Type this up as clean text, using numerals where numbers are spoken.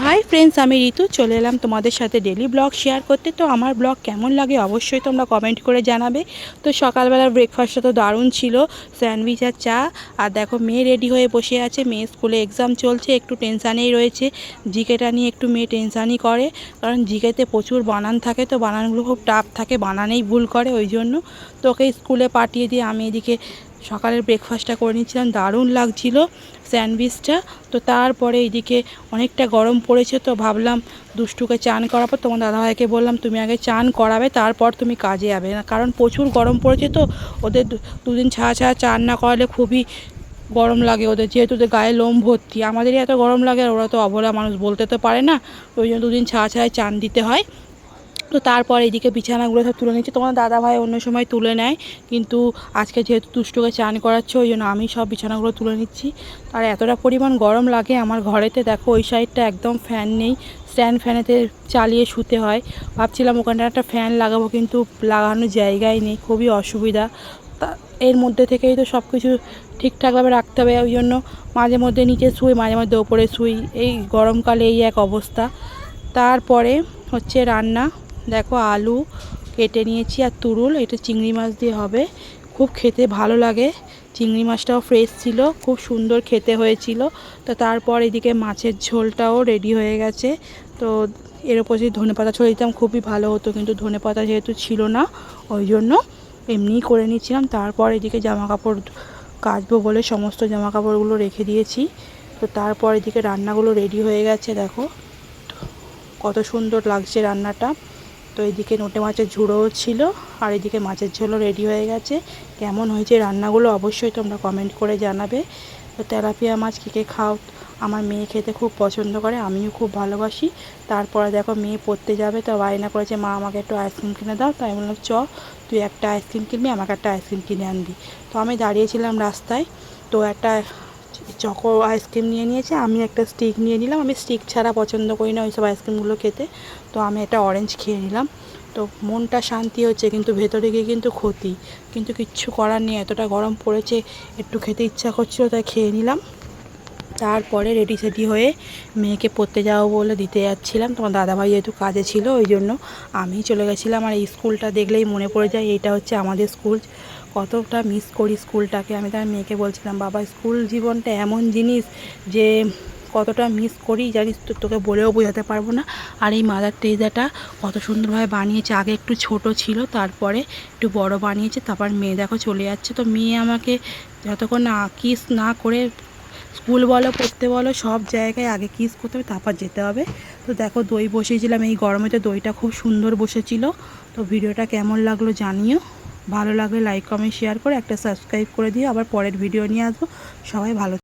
Hi friends आमी ऋतु चले एलाम तुम्हारे साथे डेली ब्लग शेयर करते। तो आमार ब्लग केमन लागे अवश्य तोमरा कमेंट करे जानाबे। तो सकाल बेला ब्रेकफास्टटा तो दारुण छिलो, सैंडविच और चा। और देखो मेये रेडी हये बसे आछे, मेये स्कूले एग्जाम चलछे, एकटू टेंशनेई रयेछे। जिकेटा निये एकटू मेये टेंशनई करे, कारण जिकेते प्रचुर बानान थाके, तो बानानगुलो खूब टाफ थाके, बानानेई भूल करे ओइजोन्नो। तो ओके स्कूले पाठिये दिये आमी एदिके सकालेर ब्रेकफास्टटा करे निচ্ছিলাম, दारुण लागछिलो सैंडविचटा। तो तारपरे एदिके अनेकटा गरम पड़ेছে, तो भाबलाम दुष्टुके चान कराबो। तोमार दादाभाईके बोललाम तुमी आगे चान कराबे तारपर तुमी काजे जाबे ना, कारण प्रचुर गरम पड़ेছে। तो ओদের দুদিন ছাড়া ছাড়া চান না করালে খুবই গরম লাগে ওদের, যেহেতু ওদের গায়ে লোম ভর্তি। আমাদেরই এত গরম লাগে আর ওরা তো অবলা মানুষ, বলতে তো পারে না। ওই জন্য দুদিন ছাড়া ছাড়াই চান দিতে হয়। তো তারপর এদিকে বিছানাগুলো সব তুলে নিচ্ছি। তোমার দাদাভাই অন্য সময় তুলে নেয়, কিন্তু আজকে যেহেতু দুষ্টুকে চান করাচ্ছে ওই জন্য আমি সব বিছানাগুলো তুলে নিচ্ছি। আর এতটা পরিমাণ গরম লাগে আমার ঘরেতে। দেখো ওই সাইডটা একদম ফ্যান নেই, স্ট্যান্ড ফ্যানেতে চালিয়ে শুতে হয়। ভাবছিলাম ওখানটা একটা ফ্যান লাগাবো, কিন্তু লাগানোর জায়গাই নেই, খুবই অসুবিধা। তা এর মধ্যে থেকেই তো সব কিছু ঠিকঠাকভাবে রাখতে হবে, ওই জন্য মাঝে মধ্যে নিচে শুই, মাঝে মধ্যে ওপরে শুই। এই গরমকালে এই এক অবস্থা। তারপরে হচ্ছে রান্না। देखो आलू केटे निয়েছি আর তুরুল, এটা চিংড়ি মাছ দিয়ে হবে। খুব খেতে ভালো লাগে, চিংড়ি মাছটাও ফ্রেশ ছিল, খুব সুন্দর খেতে হয়েছিল। তো তারপর এদিকে মাছের ঝোলটাও রেডি হয়ে গেছে। তো এর উপর যদি ধনেপাতা ছড়িয়ে দিতাম খুবই ভালো হতো, কিন্তু ধনেপাতা যেহেতু ছিল না ওই জন্য এমনিই করে নিচ্ছিলাম। তারপর এদিকে জামা কাপড় কাচবো বলে সমস্ত জামা কাপড়গুলো রেখে দিয়েছি। তো তারপর এদিকে রান্নাগুলো রেডি হয়ে গেছে, দেখো কত সুন্দর লাগছে রান্নাটা। তো এইদিকে নোটে মাছের ঝুড়োও ছিল, আর এদিকে মাছের ঝোলও রেডি হয়ে গেছে। কেমন হয়েছে রান্নাগুলো অবশ্যই তোমরা কমেন্ট করে জানাবে। তো তেলাপিয়া মাছ কে খাও, আমার মেয়ে খেতে খুব পছন্দ করে, আমিও খুব ভালোবাসি। তারপরে দেখো মেয়ে পড়তে যাবে, তো বায়না করেছে মা আমাকে একটু আইসক্রিম কিনে দাও। তাই বললাম চ তুই একটা আইসক্রিম কিনবি, আমাকে একটা আইসক্রিম কিনে আনবি। তো আমি দাঁড়িয়েছিলাম রাস্তায়, তো একটা চকো আইসক্রিম নিয়ে নিয়েছে, আমি একটা স্টিক নিয়ে নিলাম। আমি স্টিক ছাড়া পছন্দ করি না ওইসব আইসক্রিমগুলো খেতে। তো আমি একটা অরেঞ্জ খেয়ে নিলাম। তো মনটা শান্তি হচ্ছে, কিন্তু ভেতরে গিয়ে কিন্তু ক্ষতি, কিন্তু কিচ্ছু করার নেই। এতটা গরম পড়েছে, একটু খেতে ইচ্ছা করছিল তাই খেয়ে নিলাম। তারপরে রেডি সেডি হয়ে মেয়েকে পড়তে যাবো বলে দিতে যাচ্ছিলাম। তোমার দাদাভাই যেহেতু কাজে ছিল ওই জন্য আমি চলে গেছিলাম। আর এই স্কুলটা দেখলেই মনে পড়ে যায় এইটা হচ্ছে আমাদের স্কুল। কতটা মিস করি স্কুলটাকে। আমি তার মেয়েকে বলছিলাম বাবা স্কুল জীবনটা এমন জিনিস যে কতটা মিস করি জানিস তো, তোকে বলেও বোঝাতে পারবো না। আর এই মাদার টেরেসাটা কত সুন্দরভাবে বানিয়েছে, আগে একটু ছোট ছিল তারপরে একটু বড় বানিয়েছে। তারপর মেয়ে দেখো চলে যাচ্ছে। তো মেয়ে আমাকে যতক্ষণ না কিস না করে, স্কুল বলো পড়তে বলো সব জায়গায় আগে কিস করতে হবে তারপর যেতে হবে। তো দেখো দই বসিয়েছিলাম, এই গরমে তো দইটা খুব সুন্দর বসেছিল। তো ভিডিওটা কেমন লাগলো জানিও, ভালো লাগলে লাইক কমেন্ট শেয়ার করে একটা সাবস্ক্রাইব করে দিও। আবার পরের ভিডিও নিয়ে আসবো। সবাই ভালো।